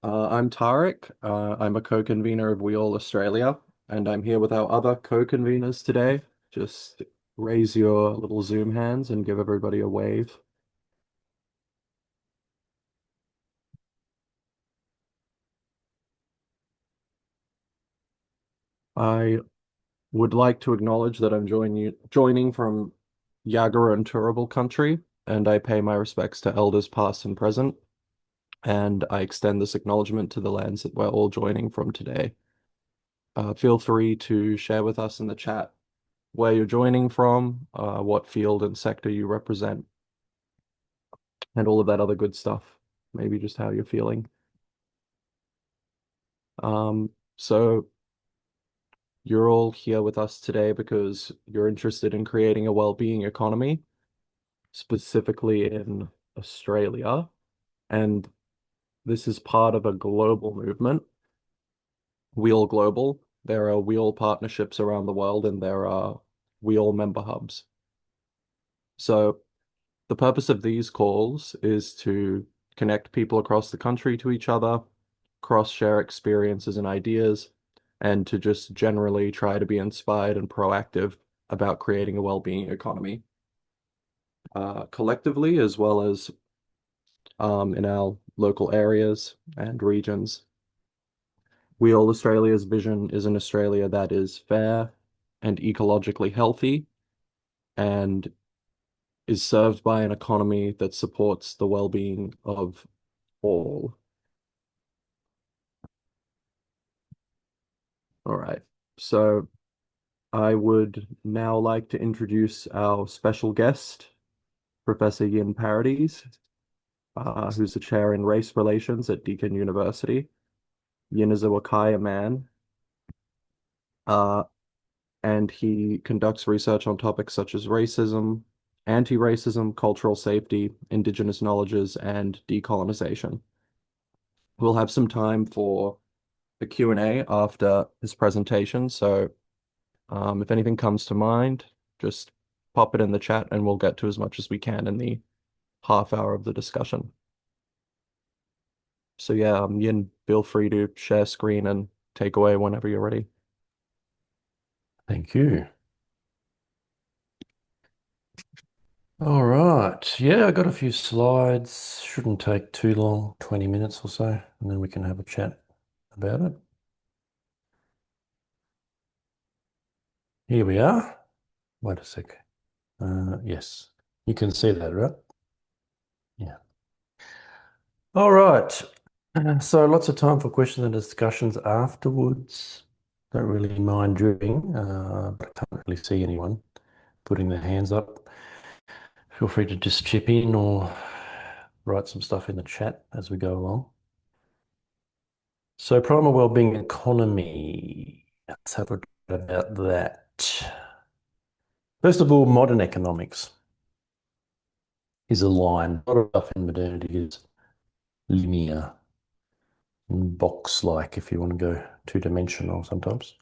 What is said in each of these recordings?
I'm Tarek. I'm a co-convener of WEAll Australia, and I'm here with our other co-conveners today. Just raise your little Zoom hands and give everybody a wave. I would like to acknowledge that I'm joining from Yagara and Turrbal country, and I pay my respects to elders past and present, and I extend this acknowledgement to the lands that we're all joining from today. Feel free to share with us in the chat where you're joining from, what field and sector you represent, and all of that other good stuff. Maybe just how you're feeling. So you're all here with us today because you're interested in creating a well-being economy, specifically in Australia. And this is part of a global movement, WEAll Global. There are WEAll partnerships around the world, and there are WEAll member hubs. So the purpose of these calls is to connect people across the country to each other, cross-share experiences and ideas, and to just generally try to be inspired and proactive about creating a well-being economy, collectively as well as in our local areas and regions. WEAll Australia's vision is an Australia that is fair and ecologically healthy and is served by an economy that supports the well-being of all. All right. So I would now like to introduce our special guest, Professor Yin Paradies, who's the chair in race relations at Deakin University. Yin is a Wakaya man, uh, and he conducts research on topics such as racism, anti-racism, cultural safety, Indigenous knowledges, and decolonization. We'll have some time for the Q&A after his presentation, so if anything comes to mind, just pop it in the chat and we'll get to as much as we can in the half hour of the discussion. So yeah, Yin, feel free to share screen and take away whenever you're ready. Thank you. All right. Yeah, I got a few slides. Shouldn't take too long, 20 minutes or so, and then we can have a chat about it. Here we are. Wait a sec. Yes, you can see that, right? Yeah. All right. So lots of time for questions and discussions afterwards. Don't really mind during, but I can't really see anyone putting their hands up. Feel free to just chip in or write some stuff in the chat as we go along. So primal wellbeing economy. Let's have a chat about that. First of all, modern economics is a line. A lot of stuff in modernity is linear and box-like, if you want to go two-dimensional sometimes.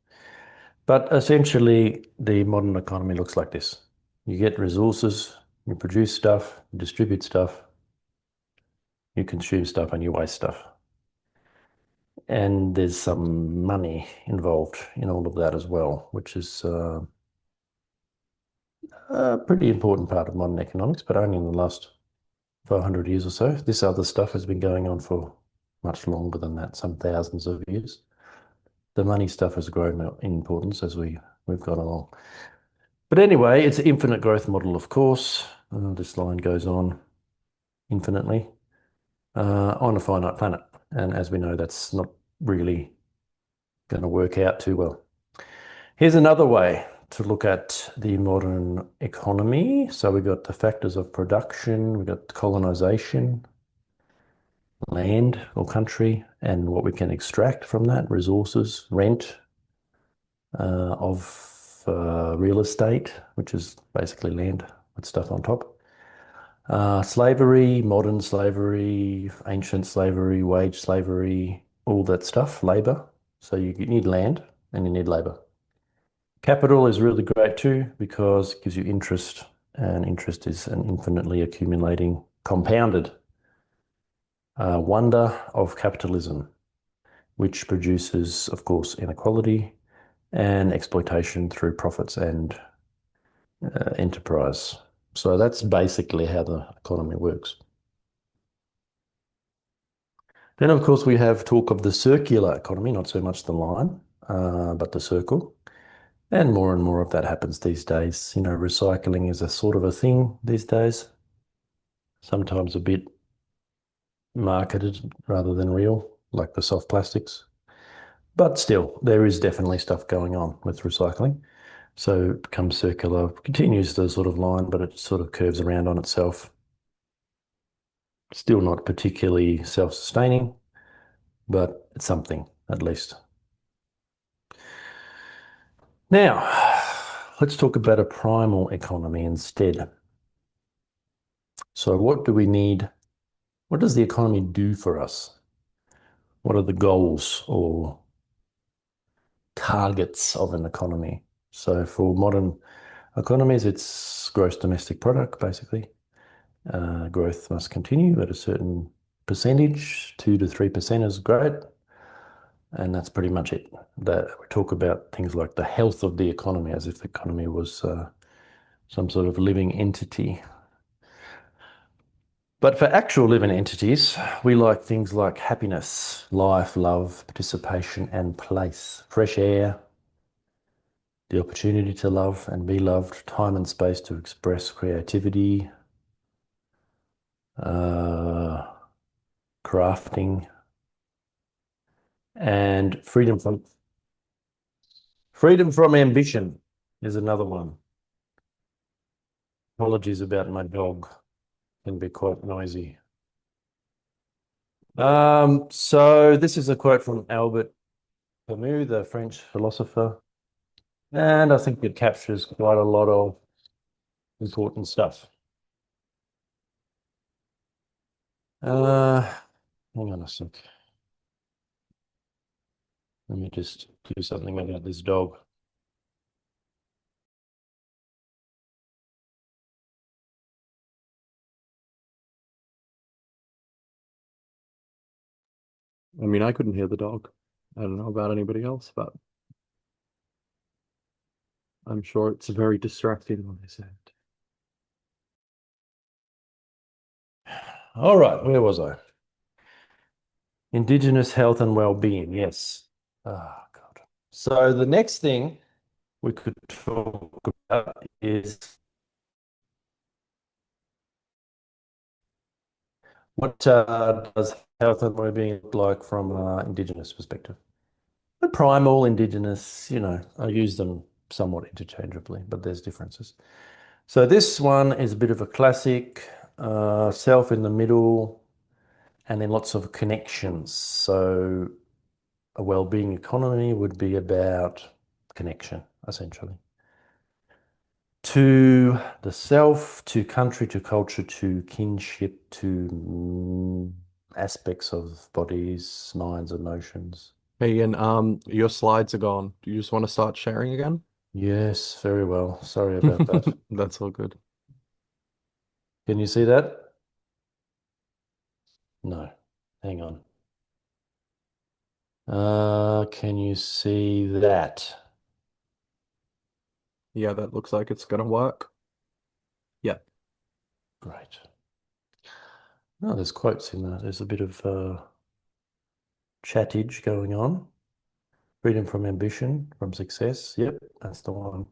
But essentially, the modern economy looks like this. You get resources, you produce stuff, you distribute stuff, you consume stuff, and you waste stuff. And there's some money involved in all of that as well, which is a pretty important part of modern economics, but only in the last 400 years or so. This other stuff has been going on for much longer than that, some thousands of years. The money stuff has grown in importance as we've gone along. But anyway, it's an infinite growth model, of course. This line goes on infinitely on a finite planet. And as we know, that's not really going to work out too well. Here's another way to look at the modern economy. So we've got the factors of production, we've got colonization, land or country, and what we can extract from that, resources, rent of real estate, which is basically land with stuff on top. Slavery, modern slavery, ancient slavery, wage slavery, all that stuff, labor. So you need land and you need labor. Capital is really great too because it gives you interest, and interest is an infinitely accumulating compounded wonder of capitalism, which produces, of course, inequality and exploitation through profits and enterprise. So that's basically how the economy works. Then, of course, we have talk of the circular economy, not so much the line, but the circle. And more of that happens these days. You know, recycling is a sort of a thing these days, sometimes a bit marketed rather than real, like the soft plastics. But still, there is definitely stuff going on with recycling. So it becomes circular, continues the sort of line, but it sort of curves around on itself. Still not particularly self-sustaining, but it's something at least. Now, let's talk about a primal economy instead. So what do we need? What does the economy do for us? What are the goals or targets of an economy? So for modern economies, it's gross domestic product, basically. Growth must continue at a certain percentage, 2 to 3% is great. And that's pretty much it. That we talk about things like the health of the economy as if the economy was some sort of living entity. But for actual living entities, we like things like happiness, life, love, participation, and place, fresh air, the opportunity to love and be loved, time and space to express creativity, uh, crafting, and freedom from ambition is another one. Apologies about my dog, can be quite noisy. So this is a quote from Albert Camus, the French philosopher, and I think it captures quite a lot of important stuff. Uh, Hang on a sec. Let me just do something about this dog. I mean, I couldn't hear the dog. I don't know about anybody else, but I'm sure it's very distracting on his end. All right, where was I? Indigenous health and well-being, yes. Oh, God. So the next thing we could talk about is what does health and well-being look like from an Indigenous perspective? The primal, Indigenous, you know, I use them somewhat interchangeably, but there's differences. So this one is a bit of a classic, self in the middle, and then lots of connections. So a well-being economy would be about connection, essentially. To the self, to country, to culture, to kinship, to aspects of bodies, minds, emotions. Hey, Ian, your slides are gone. Do you just want to start sharing again? Yes, very well. Sorry about that. That's all good. Can you see that? No. Hang on. Can you see that? Yeah, that looks like it's gonna work. Yeah. Great. No, there's quotes in there. There's a bit of chattage going on. Freedom from ambition, from success. Yep, that's the one.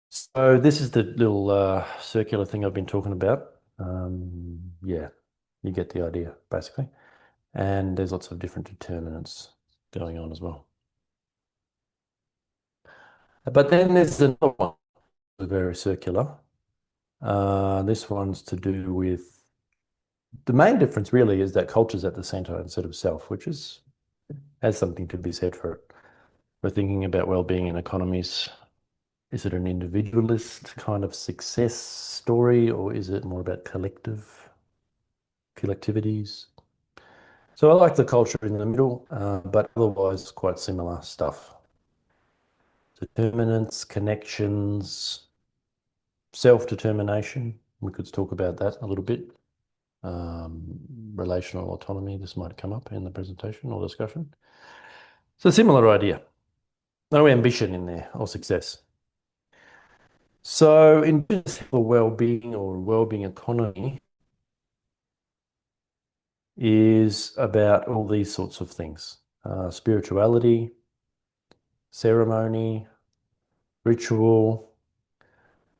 So this is the little circular thing I've been talking about. Yeah, you get the idea, basically. And there's lots of different determinants going on as well. But then there's another one, very circular. This one's to do with the main difference really is that culture's at the center instead of self, which has something to be said for it. We're thinking about well-being in economies. Is it an individualist kind of success story, or is it more about collectivities? So I like the culture in the middle, but otherwise quite similar stuff. Determinants, connections, self-determination. We could talk about that a little bit. um, relational autonomy. This might come up in the presentation or discussion. It's a similar idea. No ambition in there or success. So Indigenous well-being or wellbeing economy is about all these sorts of things. Spirituality, ceremony, ritual,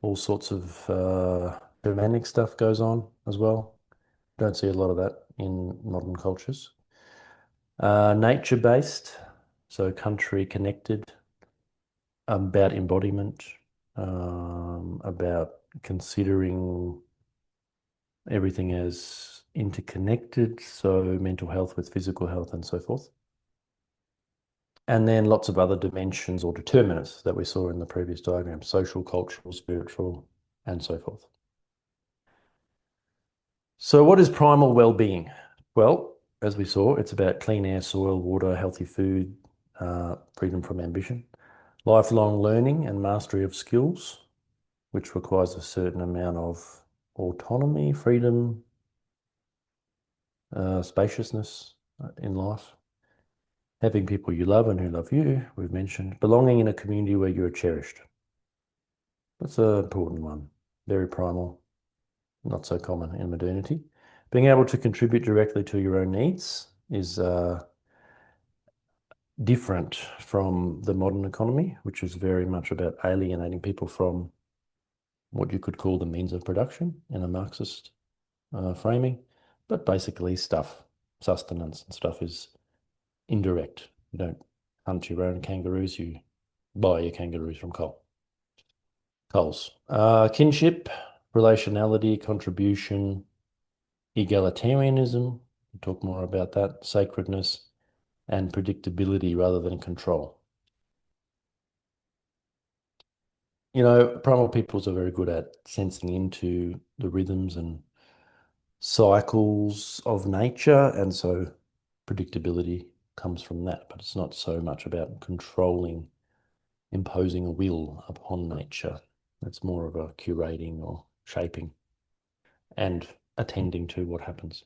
all sorts of shamanic stuff goes on as well. Don't see a lot of that in modern cultures. Nature-based, so country connected, about embodiment, about considering everything as interconnected, so mental health with physical health and so forth. And then lots of other dimensions or determinants that we saw in the previous diagram, social, cultural, spiritual, and so forth. So what is primal well-being? Well, as we saw, it's about clean air, soil, water, healthy food, freedom from ambition, lifelong learning and mastery of skills, which requires a certain amount of autonomy, freedom, spaciousness in life. Having people you love and who love you, we've mentioned. Belonging in a community where you are cherished. That's an important one. Very primal, not so common in modernity. Being able to contribute directly to your own needs is different from the modern economy, which is very much about alienating people from what you could call the means of production in a Marxist framing. But basically stuff, sustenance and stuff is indirect. You don't hunt your own kangaroos, you buy your kangaroos from Coles. Kinship, relationality, contribution, egalitarianism, we'll talk more about that, sacredness, and predictability rather than control. You know, primal peoples are very good at sensing into the rhythms and cycles of nature, and so predictability comes from that, but it's not so much about controlling, imposing a will upon nature. It's more of a curating or shaping and attending to what happens.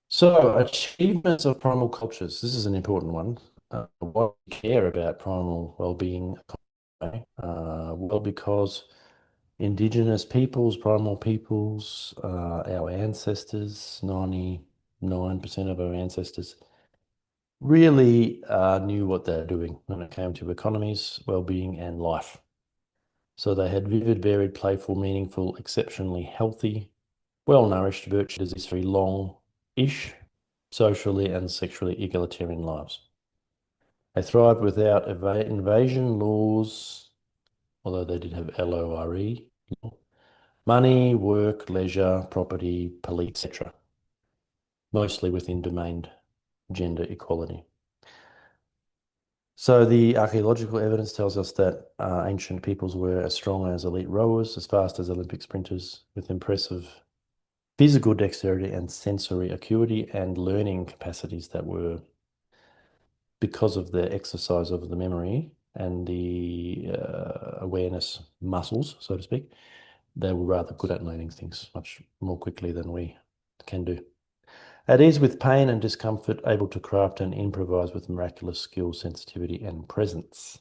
So, achievements of primal cultures. This is an important one. Why do we care about primal well-being? Well, because Indigenous peoples, primal peoples, our ancestors, 99% of our ancestors really knew what they're doing when it came to economies, well-being, and life. So they had vivid, varied, playful, meaningful, exceptionally healthy, well-nourished, virtue disease-free, long-ish, socially and sexually egalitarian lives. They thrived without invasion laws, although they did have LORE, money, work, leisure, property, police, etc. Mostly within domained gender equality. So the archaeological evidence tells us that ancient peoples were as strong as elite rowers, as fast as Olympic sprinters, with impressive physical dexterity and sensory acuity and learning capacities that were, because of the exercise of the memory and the awareness muscles, so to speak, they were rather good at learning things much more quickly than we can do. At ease with pain and discomfort, able to craft and improvise with miraculous skill, sensitivity, and presence.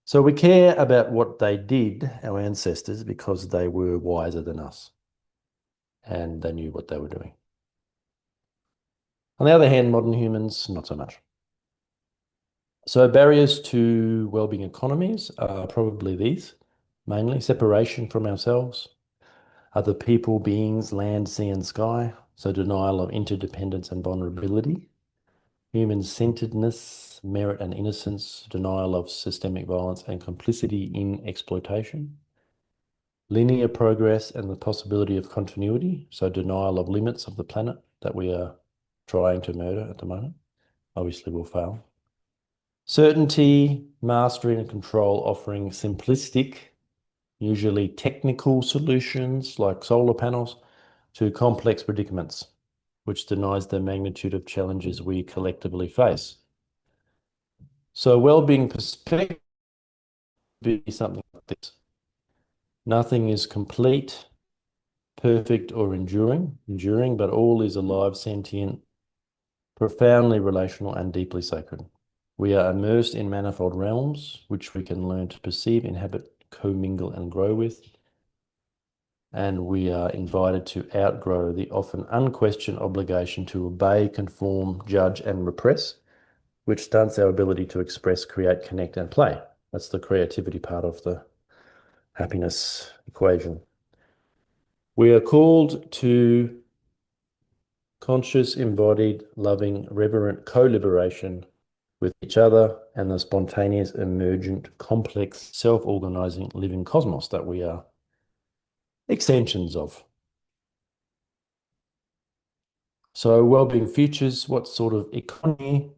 So we care about what they did, our ancestors, because they were wiser than us and they knew what they were doing. On the other hand, modern humans, not so much. So barriers to wellbeing economies are probably these, mainly separation from ourselves, other people, beings, land, sea, and sky. So denial of interdependence and vulnerability, human-centeredness, merit and innocence, denial of systemic violence and complicity in exploitation, linear progress and the possibility of continuity, so denial of limits of the planet that we are trying to murder at the moment. Obviously we'll fail. Certainty, mastery and control, offering simplistic, usually technical solutions like solar panels to complex predicaments, which denies the magnitude of challenges we collectively face. So well-being perspective would be something like this. Nothing is complete perfect or enduring, but all is alive, sentient, profoundly relational, and deeply sacred. We are immersed in manifold realms, which we can learn to perceive, inhabit, commingle, and grow with. And we are invited to outgrow the often unquestioned obligation to obey, conform, judge, and repress, which stunts our ability to express, create, connect, and play. That's the creativity part of the happiness equation. We are called to conscious, embodied, loving, reverent co-liberation with each other and the spontaneous, emergent, complex, self-organizing living cosmos that we are extensions of. So well-being futures, what sort of economy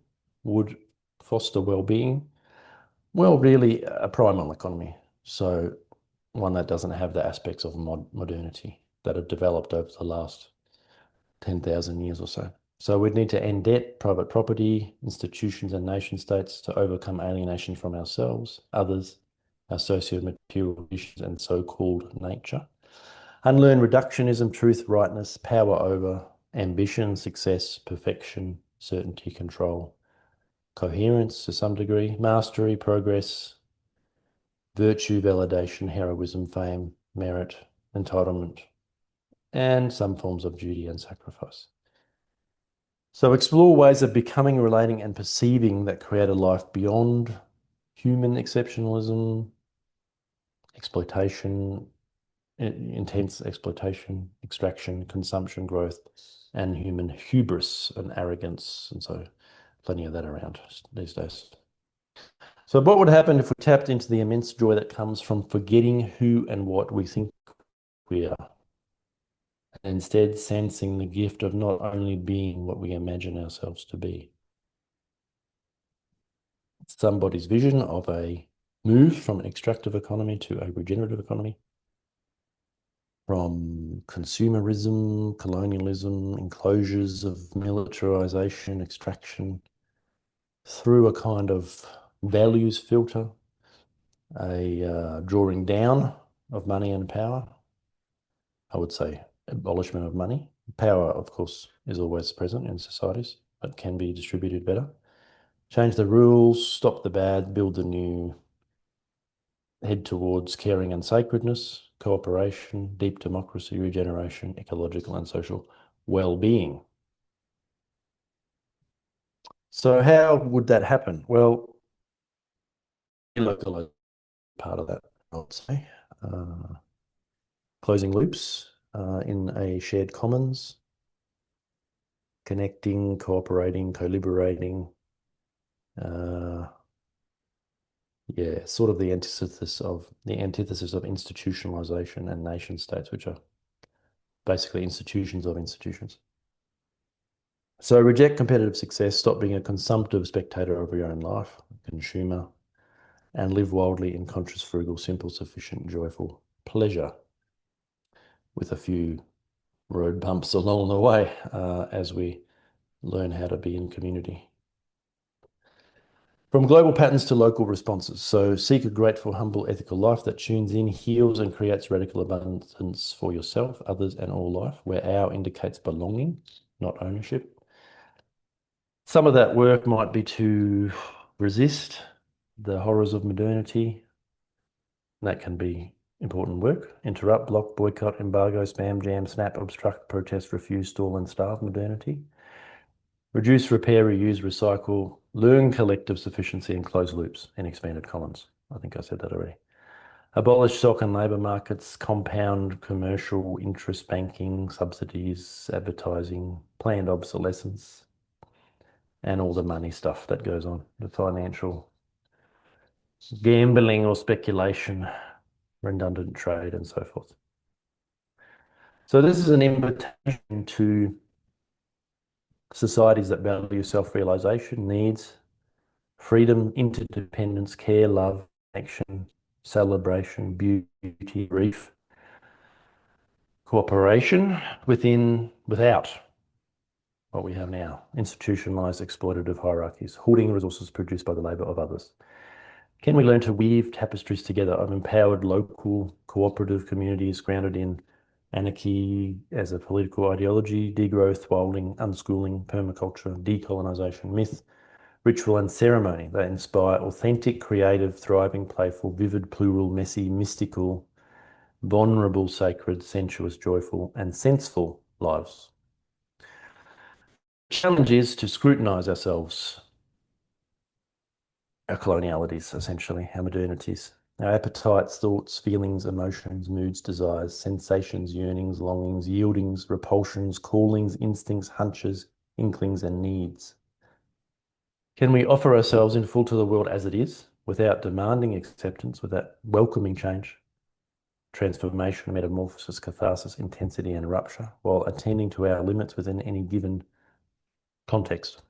would foster well-being? Well, really a primal economy. So one that doesn't have the aspects of modernity that have developed over the last 10,000 years or so. So we'd need to end debt, private property, institutions and nation states to overcome alienation from ourselves, others, our socio-material conditions and so-called nature. Unlearn reductionism, truth, rightness, power over, ambition, success, perfection, certainty, control, coherence to some degree, mastery, progress, virtue, validation, heroism, fame, merit, entitlement, and some forms of duty and sacrifice. So explore ways of becoming, relating, and perceiving that create a life beyond human exceptionalism, exploitation, intense exploitation, extraction, consumption, growth, and human hubris and arrogance. And so plenty of that around these days. So what would happen if we tapped into the immense joy that comes from forgetting who and what we think we are, and instead sensing the gift of not only being what we imagine ourselves to be? Somebody's vision of a move from an extractive economy to a regenerative economy, from consumerism, colonialism, enclosures of militarization, extraction, through a kind of values filter, a drawing down of money and power. I would say abolishment of money. Power, of course, is always present in societies, but can be distributed better. Change the rules, stop the bad, build the new, head towards caring and sacredness, cooperation, deep democracy, regeneration, ecological and social well-being. So how would that happen? Well, relocalising part of that, I would say. Closing loops in a shared commons, connecting, cooperating, co-liberating. Yeah, sort of the antithesis of institutionalization and nation states, which are basically institutions of institutions. So reject competitive success, stop being a consumptive spectator of your own life, consumer, and live wildly in conscious, frugal, simple, sufficient, joyful pleasure, with a few road bumps along the way as we learn how to be in community. From global patterns to local responses. So seek a grateful, humble, ethical life that tunes in, heals, and creates radical abundance for yourself, others, and all life, where our indicates belonging, not ownership. Some of that work might be to resist the horrors of modernity. That can be important work. Interrupt, block, boycott, embargo, spam, jam, snap, obstruct, protest, refuse, stall, and starve modernity. Reduce, repair, reuse, recycle, learn collective sufficiency and close loops in expanded commons. I think I said that already. Abolish stock and labour markets, compound commercial interest banking, subsidies, advertising, planned obsolescence, and all the money stuff that goes on, the financial gambling or speculation, redundant trade, and so forth. So this is an invitation to societies that value self-realization, needs, freedom, interdependence, care, love, connection, celebration, beauty, grief, cooperation without what we have now, institutionalized exploitative hierarchies, hoarding resources produced by the labor of others. Can we learn to weave tapestries together of empowered local cooperative communities grounded in anarchy as a political ideology, degrowth, wilding, unschooling, permaculture, decolonization, myth, ritual, and ceremony that inspire authentic, creative, thriving, playful, vivid, plural, messy, mystical, vulnerable, sacred, sensuous, joyful, and senseful lives. The challenge is to scrutinize ourselves, our colonialities, essentially, our modernities, our appetites, thoughts, feelings, emotions, moods, desires, sensations, yearnings, longings, yieldings, repulsions, callings, instincts, hunches, inklings, and needs. Can we offer ourselves in full to the world as it is, without demanding acceptance, without welcoming change, transformation, metamorphosis, catharsis, intensity, and rupture, while attending to our limits within any given context?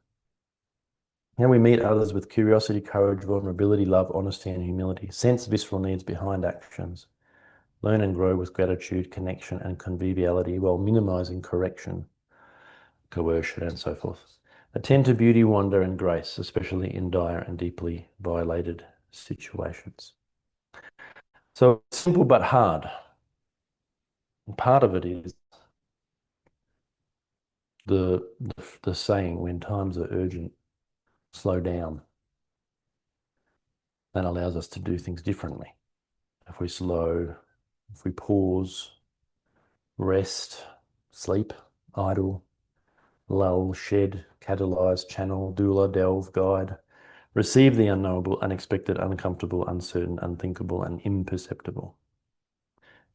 Can we meet others with curiosity, courage, vulnerability, love, honesty, and humility, sense visceral needs behind actions, learn and grow with gratitude, connection, and conviviality, while minimizing correction, coercion, and so forth? Attend to beauty, wonder, and grace, especially in dire and deeply violated situations. So simple but hard. And part of it is the saying, when times are urgent, slow down. That allows us to do things differently. If we slow, if we pause, rest, sleep, idle, lull, shed, catalyze, channel, doula, delve, guide, receive the unknowable, unexpected, uncomfortable, uncertain, unthinkable, and imperceptible.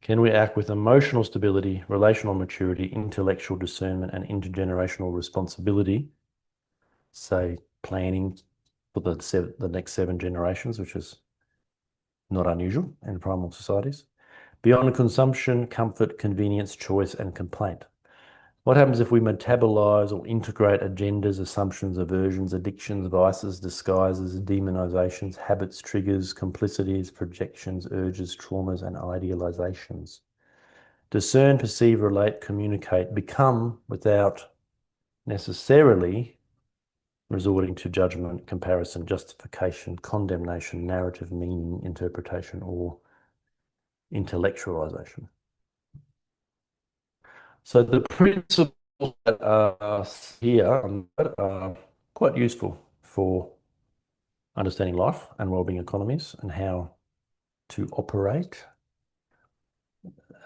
Can we act with emotional stability, relational maturity, intellectual discernment, and intergenerational responsibility, say planning for the next 7 generations, which is not unusual in primal societies, beyond consumption, comfort, convenience, choice, and complaint? What happens if we metabolize or integrate agendas, assumptions, aversions, addictions, vices, disguises, demonizations, habits, triggers, complicities, projections, urges, traumas, and idealizations? Discern, perceive, relate, communicate, become without necessarily resorting to judgment, comparison, justification, condemnation, narrative, meaning, interpretation, or intellectualization. So the principles that are here are quite useful for understanding life and wellbeing economies and how to operate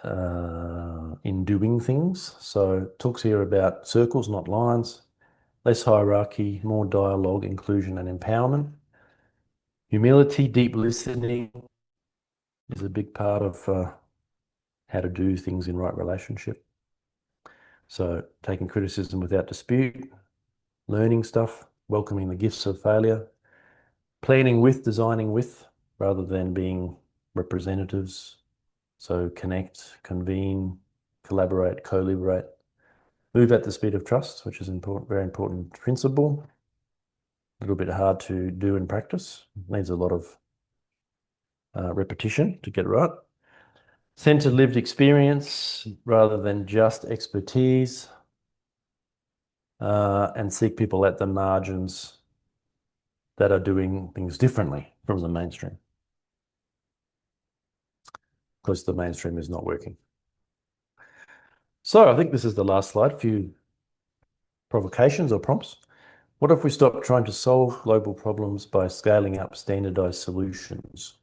in doing things. So it talks here about circles, not lines, less hierarchy, more dialogue, inclusion, and empowerment. Humility, deep listening is a big part of how to do things in right relationship. So taking criticism without dispute, learning stuff, welcoming the gifts of failure, planning with, designing with, rather than being representatives. So connect, convene, collaborate, co-liberate, move at the speed of trust, which is important, very important principle. A little bit hard to do in practice. Needs a lot of repetition to get it right. Centered lived experience rather than just expertise, and seek people at the margins that are doing things differently from the mainstream, because the mainstream is not working. So I think this is the last slide. A few provocations or prompts. What if we stop trying to solve global problems by scaling up standardized solutions?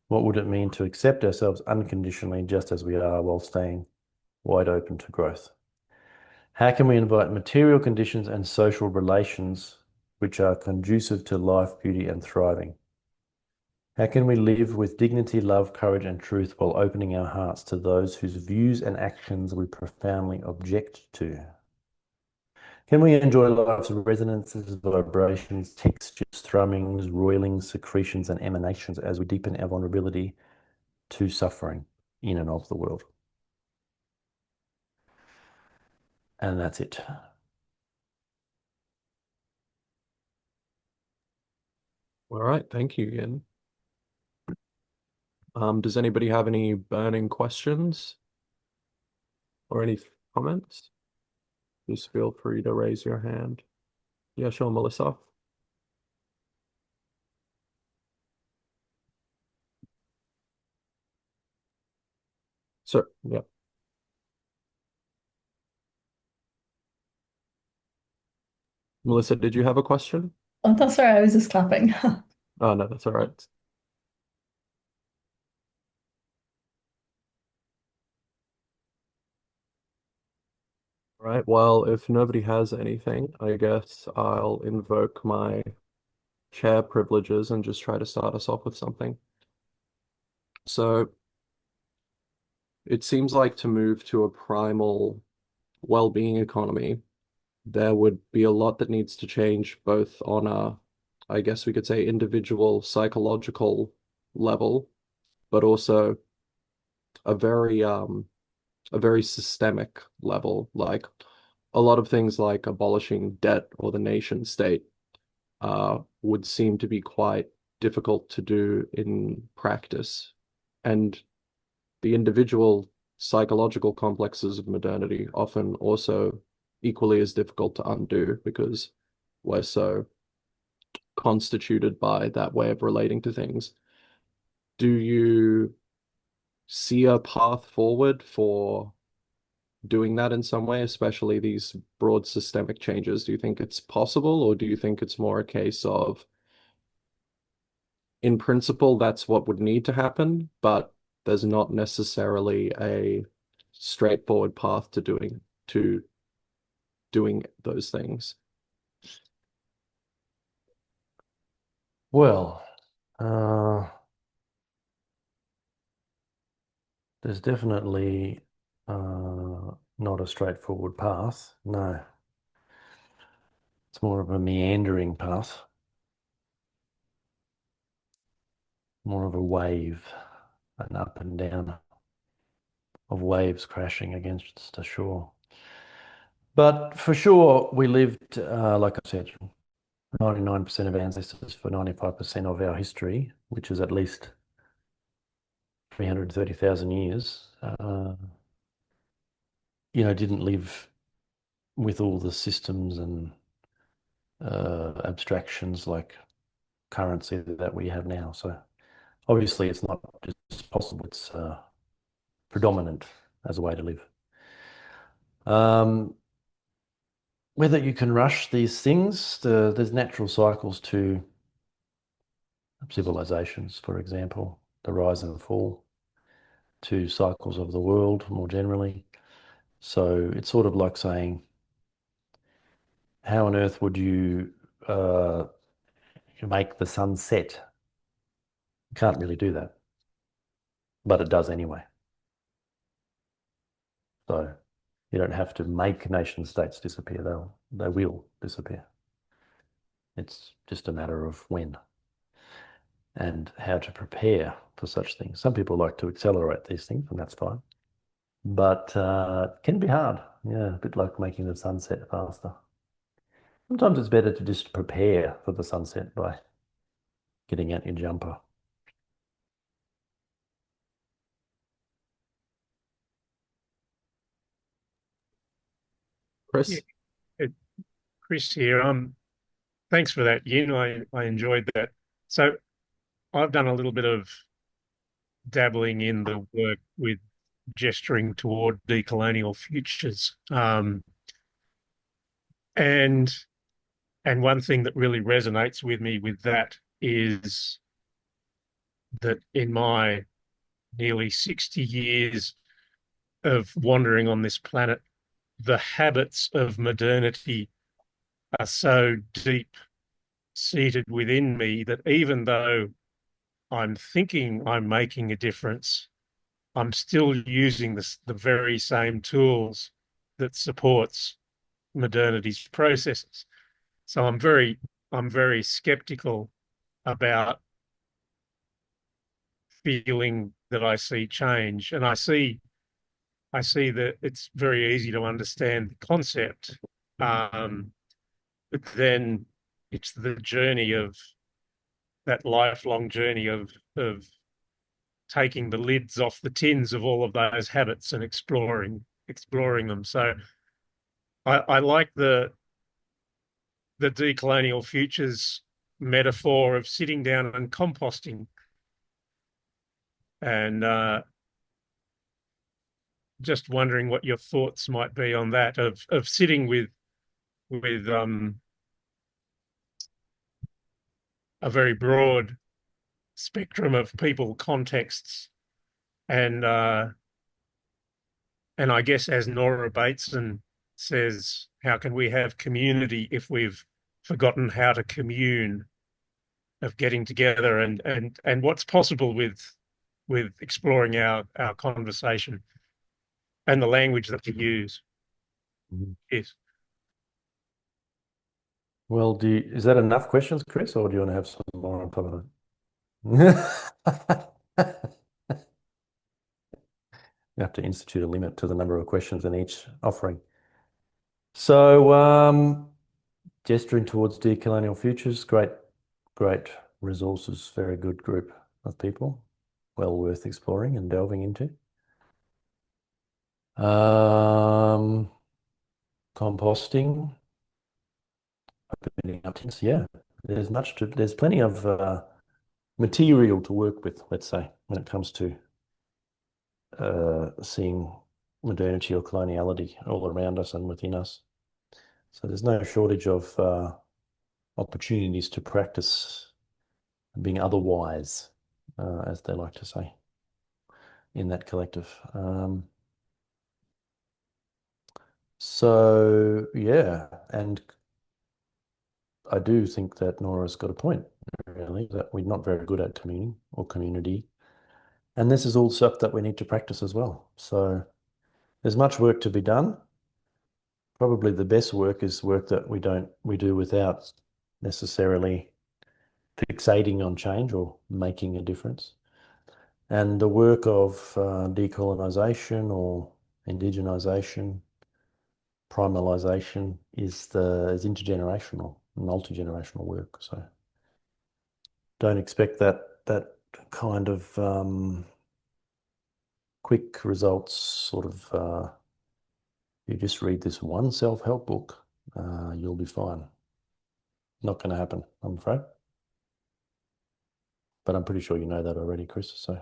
What would it mean to accept ourselves unconditionally just as we are while staying wide open to growth? How can we invite material conditions and social relations which are conducive to life, beauty, and thriving? How can we live with dignity, love, courage, and truth while opening our hearts to those whose views and actions we profoundly object to? Can we enjoy life's resonances, vibrations, textures, thrummings, roilings, secretions, and emanations as we deepen our vulnerability to suffering in and of the world? And that's it. All right, thank you, Yin. Does anybody have any burning questions or any comments? Just feel free to raise your hand. Yeah, sure, Melissa. Sir, yeah. Melissa, did you have a question? Oh, that's all right. I was just clapping. Oh, no, that's all right. Right. Well, if nobody has anything, I guess I'll invoke my chair privileges and just try to start us off with something. So it seems like to move to a primal well-being economy, there would be a lot that needs to change both on a, I guess we could say, individual psychological level, but also a very a very systemic level. Like a lot of things like abolishing debt or the nation state would seem to be quite difficult to do in practice. And the individual psychological complexes of modernity often also equally as difficult to undo because we're so constituted by that way of relating to things. Do you see a path forward for doing that in some way, especially these broad systemic changes? Do you think it's possible, or do you think it's more a case of, in principle, that's what would need to happen, but there's not necessarily a straightforward path to doing those things? Well, uh, there's definitely not a straightforward path. No, it's more of a meandering path, more of a wave, an up and down of waves crashing against the shore. But for sure, we lived, like I said, 99% of ancestors for 95% of our history, which is at least 330,000 years, didn't live with all the systems and abstractions like currency that we have now. So obviously, it's not just possible, it's predominant as a way to live. Um, whether you can rush these things, there's natural cycles to civilizations, for example, the rise and fall, to cycles of the world more generally. So it's sort of like saying, how on earth would you make the sun set? You can't really do that, but it does anyway. So you don't have to make nation states disappear. They will disappear. It's just a matter of when and how to prepare for such things. Some people like to accelerate these things, and that's fine. But it can be hard. Yeah, a bit like making the sunset faster. Sometimes it's better to just prepare for the sunset by getting out your jumper. Yeah, Chris? it- Chris here. Thanks for that, Yin. I enjoyed that. So I've done a little bit of dabbling in the work with gesturing toward decolonial futures. And one thing that really resonates with me with that is that in my nearly 60 years of wandering on this planet, the habits of modernity are so deep seated within me that even though I'm thinking I'm making a difference, I'm still using the very same tools that supports modernity's processes. So I'm very skeptical about feeling that I see change, and I see that it's very easy to understand the concept, but then it's the journey of that lifelong journey of taking the lids off the tins of all of those habits and exploring them. So I like the decolonial futures metaphor of sitting down and composting, and just wondering what your thoughts might be on that of sitting with a very broad spectrum of people, contexts, and I guess, as Nora Bateson says, how can we have community if we've forgotten how to commune, of getting together, and what's possible with exploring our conversation and the language that we use. Mhm. Yes. Well, is that enough questions, Chris, or do you want to have some more on top of it? You have to institute a limit to the number of questions in each offering. So, gesturing towards decolonial futures, great resources, very good group of people, well worth exploring and delving into. Composting, opening up things, yeah. There's plenty of material to work with, let's say, when it comes to seeing modernity or coloniality all around us and within us. So there's no shortage of opportunities to practice being otherwise, as they like to say, in that collective. So yeah, and I do think that Nora's got a point, really, that we're not very good at communing or community. And this is all stuff that we need to practice as well. So there's much work to be done. Probably the best work is work that we do without necessarily fixating on change or making a difference. And the work of decolonisation or indigenisation, primalisation is intergenerational, multi-generational work. So don't expect that kind of quick results. Sort of, you just read this one self-help book, you'll be fine. Not going to happen, I'm afraid. But I'm pretty sure you know that already, Chris. So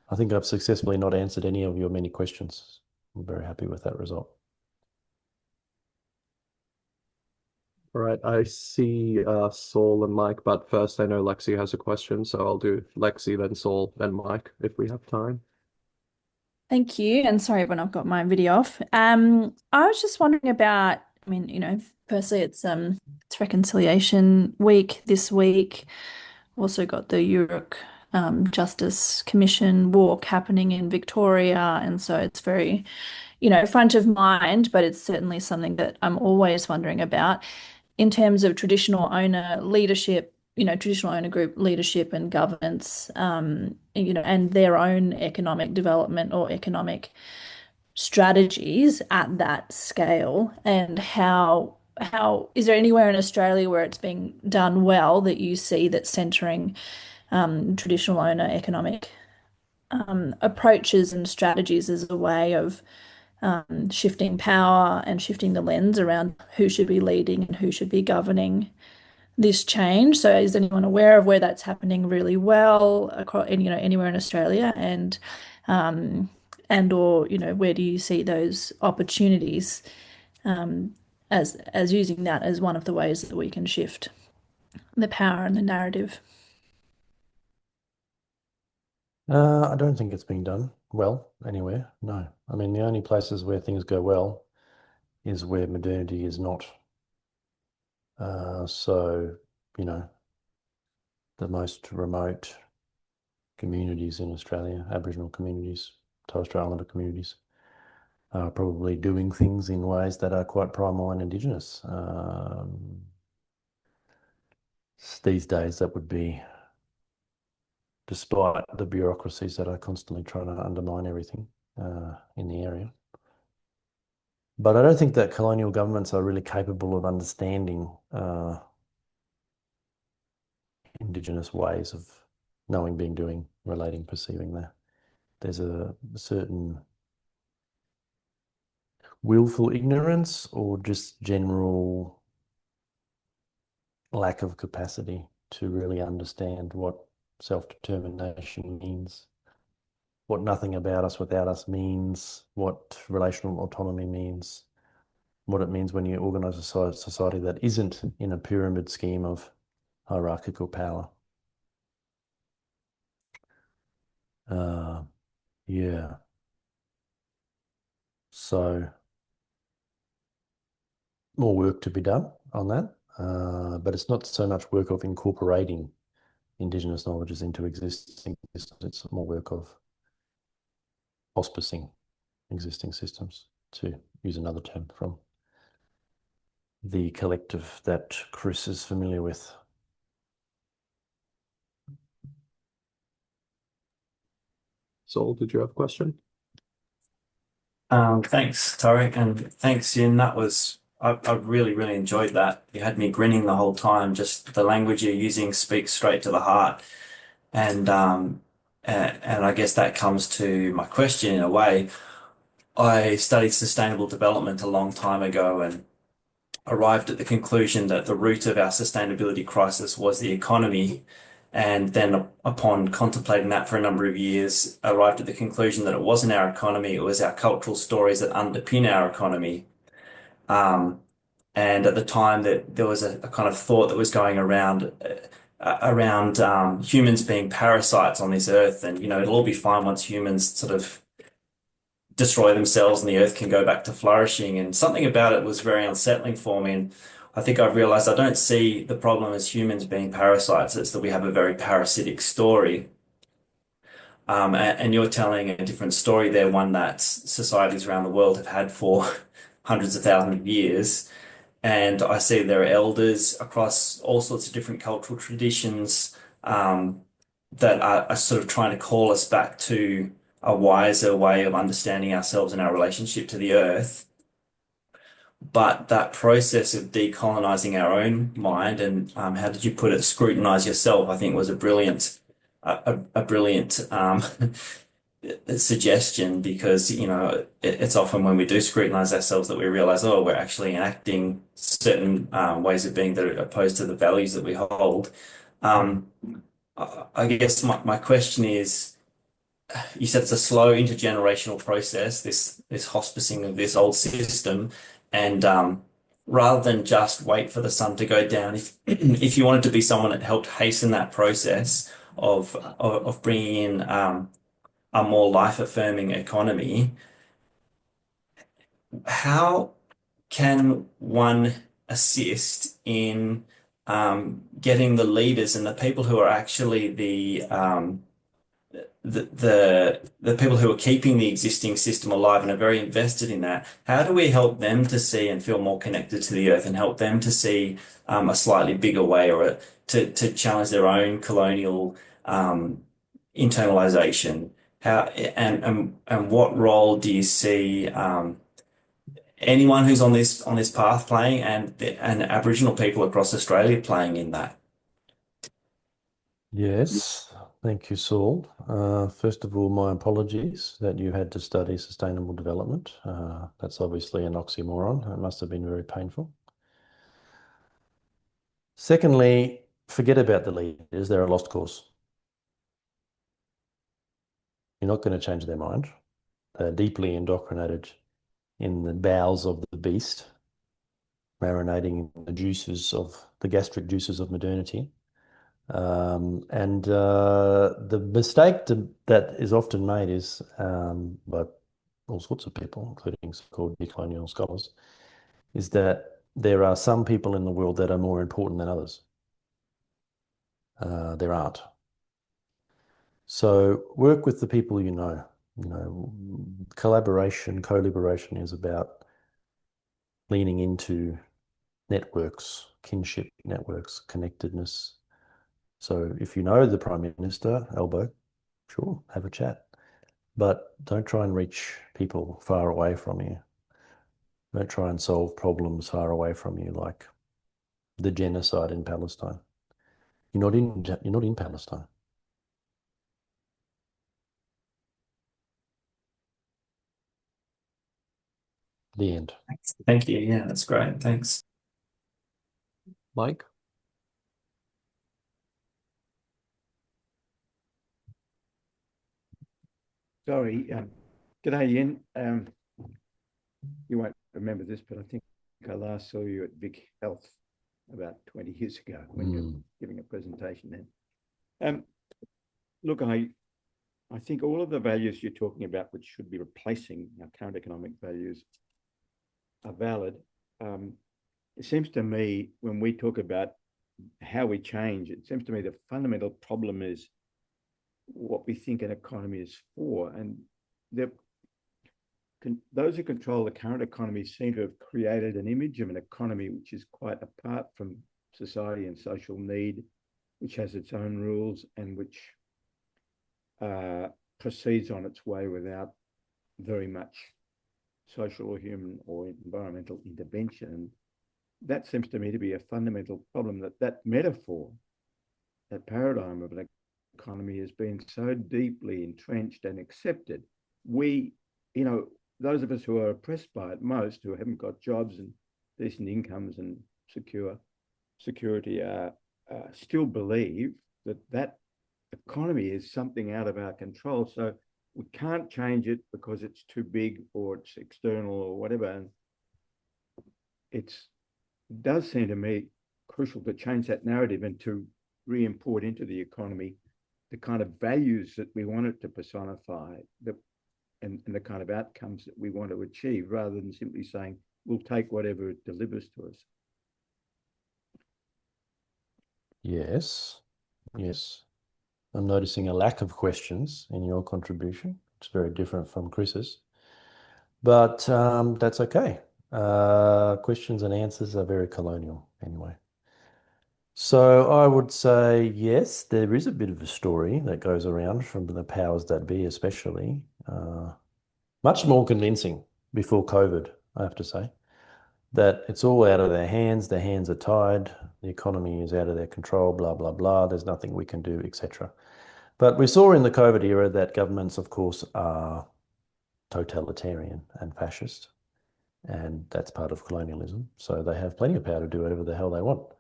I think I've successfully not answered any of your many questions. I'm very happy with that result. All right, I see Saul and Mike, but first I know Lexi has a question, so I'll do Lexi, then Saul, then Mike if we have time. Thank you. And sorry when I've got my video off. I was just wondering about, I mean, firstly it's Reconciliation Week this week. Also got the Europe Justice Commission walk happening in Victoria. And so it's very, front of mind, but it's certainly something that I'm always wondering about in terms of traditional owner leadership, traditional owner group leadership and governance, and their own economic development or economic strategies at that scale, and how is there anywhere in Australia where it's being done well that you see that's centering traditional owner economic approaches and strategies as a way of shifting power and shifting the lens around who should be leading and who should be governing this change. So is anyone aware of where that's happening really well across, anywhere in Australia, and or where do you see those opportunities as using that as one of the ways that we can shift the power and the narrative? I don't think it's being done well anywhere. No. I mean, the only places where things go well is where modernity is not. So, the most remote communities in Australia, Aboriginal communities, Torres Strait Islander communities, are probably doing things in ways that are quite primal and Indigenous. These days, that would be, despite the bureaucracies that are constantly trying to undermine everything in the area. But I don't think that colonial governments are really capable of understanding Indigenous ways of knowing, being, doing, relating, perceiving that. There's a certain willful ignorance or just general lack of capacity to really understand what self-determination means, what nothing about us without us means, what relational autonomy means, what it means when you organise a society that isn't in a pyramid scheme of hierarchical power. Yeah. So more work to be done on that, but it's not so much work of incorporating Indigenous knowledges into existing systems. It's more work of hospicing existing systems, to use another term from the collective that Chris is familiar with. Saul, did you have a question? Thanks, Tarek, and thanks, Yin. I really, really enjoyed that. You had me grinning the whole time. Just the language you're using speaks straight to the heart. And and I guess that comes to my question in a way. I studied sustainable development a long time ago and arrived at the conclusion that the root of our sustainability crisis was the economy. And then upon contemplating that for a number of years, arrived at the conclusion that it wasn't our economy, it was our cultural stories that underpin our economy. Um, and at the time that there was a kind of thought that was going around humans being parasites on this earth, and it'll all be fine once humans sort of destroy themselves and the earth can go back to flourishing. And something about it was very unsettling for me. And I think I've realized I don't see the problem as humans being parasites. It's that we have a very parasitic story. And you're telling a different story there, one that societies around the world have had for hundreds of thousands of years. And I see there are elders across all sorts of different cultural traditions that are sort of trying to call us back to a wiser way of understanding ourselves and our relationship to the earth. But that process of decolonizing our own mind and how did you put it, scrutinize yourself, I think was a brilliant suggestion, because it's often when we do scrutinize ourselves that we realize, oh, we're actually enacting certain ways of being that are opposed to the values that we hold. I guess my question is, you said it's a slow intergenerational process, this hospicing of this old system, and rather than just wait for the sun to go down, if you wanted to be someone that helped hasten that process of bringing in a more life-affirming economy, how can one assist in getting the leaders and the people who are actually the people who are keeping the existing system alive and are very invested in that? How do we help them to see and feel more connected to the earth, and help them to see a slightly bigger way, or to challenge their own colonial internalization? How and what role do you see anyone who's on this path playing, and Aboriginal people across Australia playing in that? Yes, thank you, Saul. First of all, my apologies that you had to study sustainable development. That's obviously an oxymoron. It must have been very painful. Secondly, forget about the leaders. They're a lost cause. You're not going to change their mind. They're deeply indoctrinated in the bowels of the beast, marinating in the juices of the gastric juices of modernity. And the mistake that is often made is by all sorts of people, including so-called decolonial scholars, is that there are some people in the world that are more important than others. There aren't. So work with the people you know. Collaboration, co-liberation is about leaning into networks, kinship networks, connectedness. So if you know the Prime Minister, elbow, sure, have a chat. But don't try and reach people far away from you. Don't try and solve problems far away from you, like the genocide in Palestine. You're not in Palestine. The end. Thank you. Yeah, that's great. Thanks. Mike? Sorry. G'day, Yin. You won't remember this, but I think I last saw you at Vic Health about 20 years ago when you're giving a presentation then. Look, I think all of the values you're talking about, which should be replacing our current economic values, are valid. It seems to me when we talk about how we change, it seems to me the fundamental problem is what we think an economy is for. And those who control the current economy seem to have created an image of an economy which is quite apart from society and social need, which has its own rules and which proceeds on its way without very much social or human or environmental intervention. And that seems to me to be a fundamental problem, that metaphor, that paradigm of an economy has been so deeply entrenched and accepted. We, those of us who are oppressed by it most, who haven't got jobs and decent incomes and security, still believe that economy is something out of our control. So we can't change it because it's too big or it's external or whatever. And it does seem to me crucial to change that narrative and to re-import into the economy the kind of values that we want it to personify, and the kind of outcomes that we want to achieve, rather than simply saying we'll take whatever it delivers to us. Yes. I'm noticing a lack of questions in your contribution. It's very different from Chris's, but that's okay. Questions and answers are very colonial anyway. So I would say, yes, there is a bit of a story that goes around from the powers that be, especially. Much more convincing before COVID, I have to say, that it's all out of their hands are tied, the economy is out of their control, blah, blah, blah, there's nothing we can do, etc. But we saw in the COVID era that governments, of course, are totalitarian and fascist, and that's part of colonialism. So they have plenty of power to do whatever the hell they want.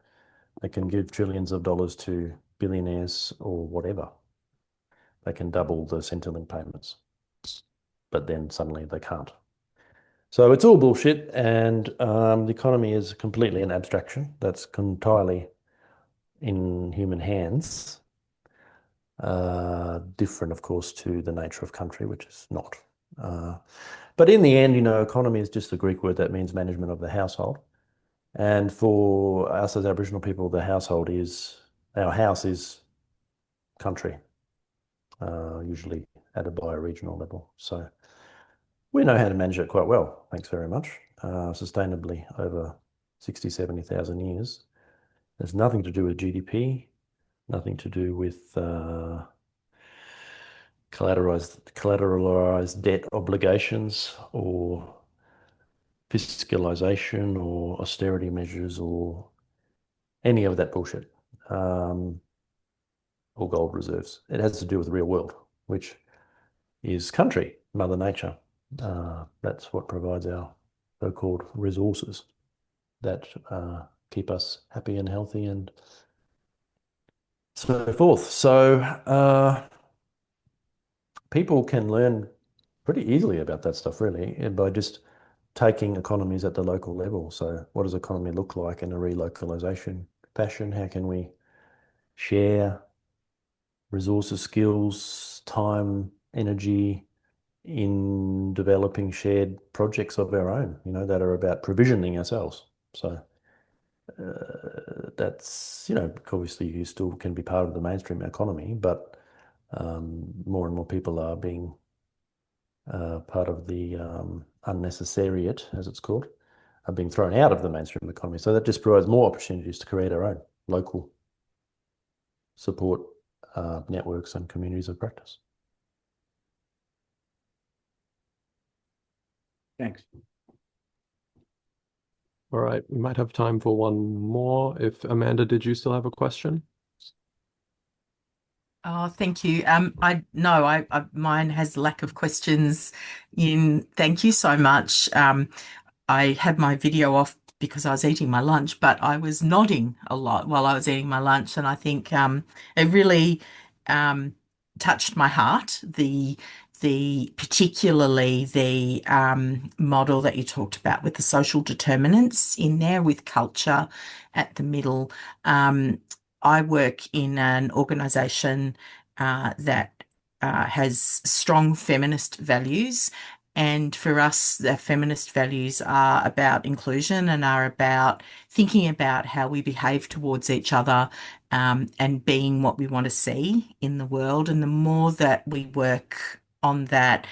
They can give trillions of dollars to billionaires or whatever. They can double the Centrelink payments, but then suddenly they can't. So it's all bullshit, and the economy is completely an abstraction that's entirely in human hands. Different, of course, to the nature of country, which is not. But in the end, economy is just a Greek word that means management of the household. And for us as Aboriginal people, our house is country, usually at a bioregional level. So we know how to manage it quite well, thanks very much, sustainably over 60, 70,000 years. There's nothing to do with GDP, nothing to do with collateralized debt obligations or fiscalization or austerity measures or any of that bullshit, or gold reserves. It has to do with the real world, which is country, Mother Nature. That's what provides our so-called resources that keep us happy and healthy and so forth. So people can learn pretty easily about that stuff, really, by just taking economies at the local level. So what does economy look like in a relocalisation fashion? How can we share resources, skills, time, energy in developing shared projects of our own, that are about provisioning ourselves. So that's, obviously you still can be part of the mainstream economy, but more and more people are being part of the unnecessariat, as it's called, are being thrown out of the mainstream economy. So that just provides more opportunities to create our own local support networks and communities of practice. Thanks. All right, we might have time for one more. If Amanda, did you still have a question? Oh, thank you. Mine has lack of questions. Thank you so much. I had my video off because I was eating my lunch, but I was nodding a lot while I was eating my lunch, and I think it really touched my heart. The particularly the model that you talked about with the social determinants in there, with culture at the middle. I work in an organisation that has strong feminist values. And for us, the feminist values are about inclusion and are about thinking about how we behave towards each other, and being what we want to see in the world. And the more that we work on that,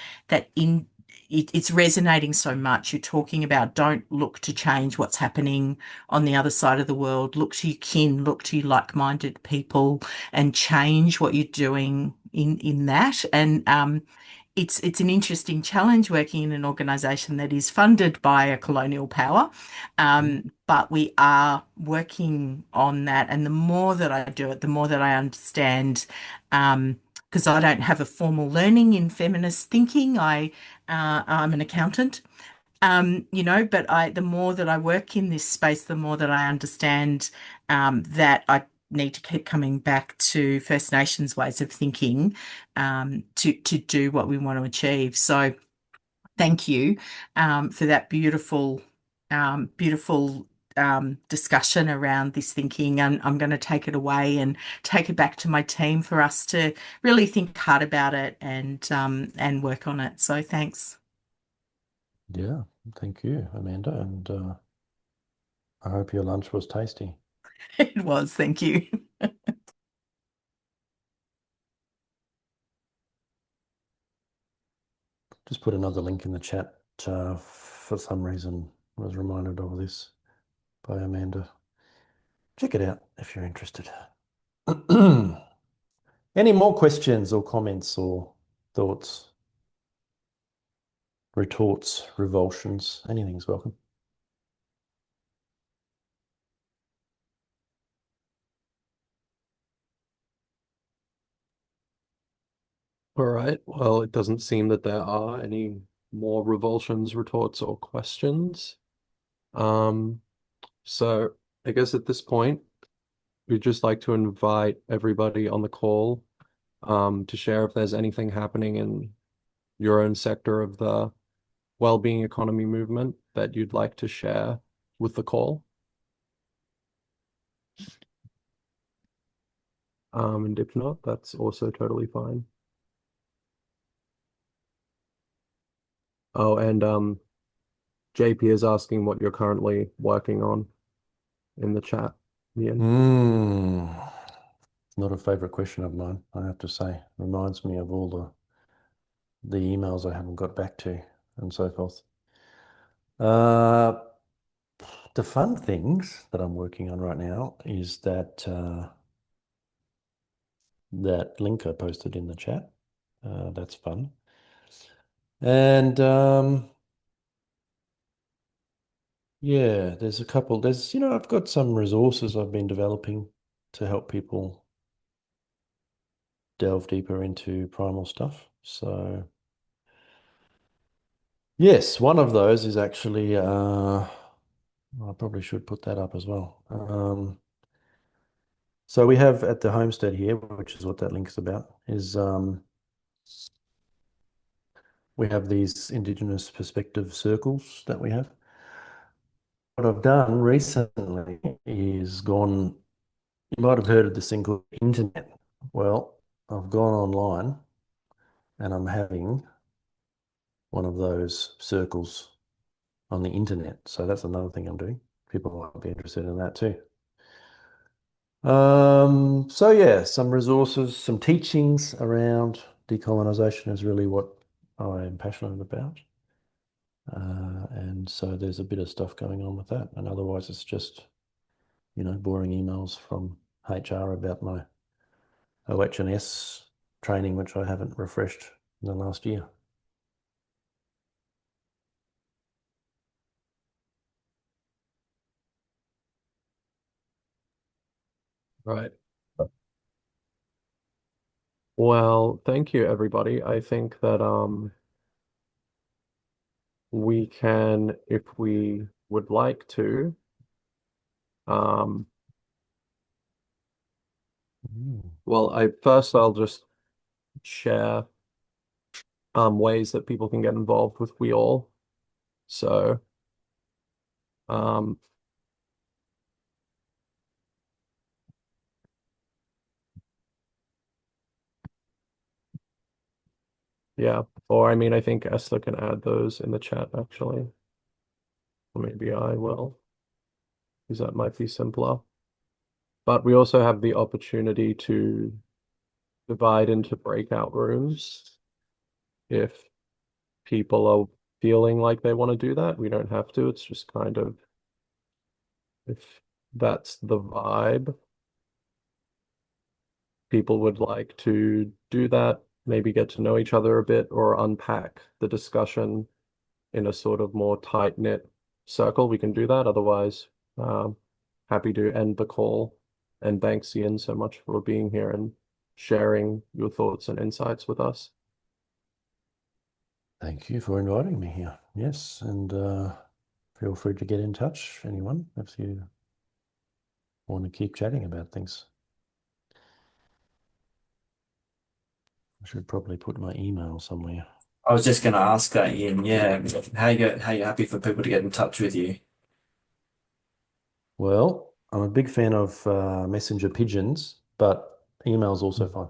it's resonating so much. You're talking about, don't look to change what's happening on the other side of the world. Look to your kin, look to your like-minded people, and change what you're doing in that. And it's an interesting challenge working in an organisation that is funded by a colonial power, but we are working on that. And the more that I do it, the more that I understand, because I don't have a formal learning in feminist thinking. I'm an accountant, but the more that I work in this space, the more that I understand that I need to keep coming back to First Nations ways of thinking, to do what we want to achieve. So thank you for that beautiful discussion around this thinking. And I'm going to take it away and take it back to my team for us to really think hard about it and work on it. So thanks. Yeah, thank you, Amanda, and I hope your lunch was tasty. It was, thank you. Just put another link in the chat. For some reason, I was reminded of this by Amanda. Check it out if you're interested. Any more questions or comments or thoughts, retorts, revulsions? Anything's welcome. All right. Well, it doesn't seem that there are any more revulsions, retorts, or questions. So I guess at this point, we'd just like to invite everybody on the call to share if there's anything happening in your own sector of the well-being economy movement that you'd like to share with the call. And if not, that's also totally fine. Oh, and JP is asking what you're currently working on in the chat. Ian. Not a favorite question of mine, I have to say. Reminds me of all the emails I haven't got back to and so forth. The fun things that I'm working on right now is that that link I posted in the chat. That's fun. And yeah, there's a couple. I've got some resources I've been developing to help people delve deeper into primal stuff. So yes, one of those is actually, I probably should put that up as well. So we have at the homestead here, which is what that link's about, is we have these Indigenous perspective circles that we have. What I've done recently is gone, you might have heard of this thing called internet. Well, I've gone online and I'm having one of those circles on the internet. So that's another thing I'm doing. People might be interested in that too. So yeah, some resources, some teachings around decolonization is really what I am passionate about. And so there's a bit of stuff going on with that. And otherwise it's just, boring emails from HR about my OH&S training, which I haven't refreshed in the last year. Right. Well, thank you, everybody. I think that we can, if we would like to, well, I'll just share ways that people can get involved with WEAll. So yeah, or I mean, I think Esther can add those in the chat actually. Or maybe I will, because that might be simpler. But we also have the opportunity to divide into breakout rooms if people are feeling like they want to do that. We don't have to. It's just kind of, if that's the vibe, people would like to do that, maybe get to know each other a bit or unpack the discussion in a sort of more tight-knit circle, we can do that. Otherwise, happy to end the call. And thanks, Ian, so much for being here and sharing your thoughts and insights with us. Thank you for inviting me here. Yes, and feel free to get in touch, anyone, if you want to keep chatting about things. I should probably put my email somewhere. I was just going to ask that, Ian. Yeah, how you happy for people to get in touch with you? Well, I'm a big fan of messenger pigeons, but email's also fine.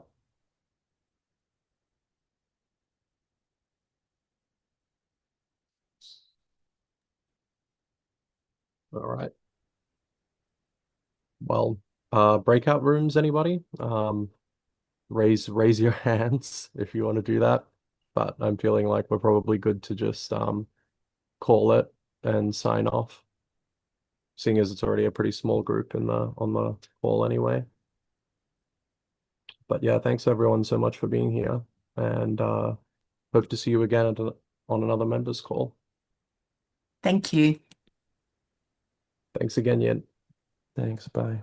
All right. Well, breakout rooms, anybody? Raise your hands if you want to do that. But I'm feeling like we're probably good to just call it and sign off, seeing as it's already a pretty small group on the call anyway. But yeah, thanks everyone so much for being here, and hope to see you again on another members call. Thank you. Thanks again, Yin. Thanks, bye.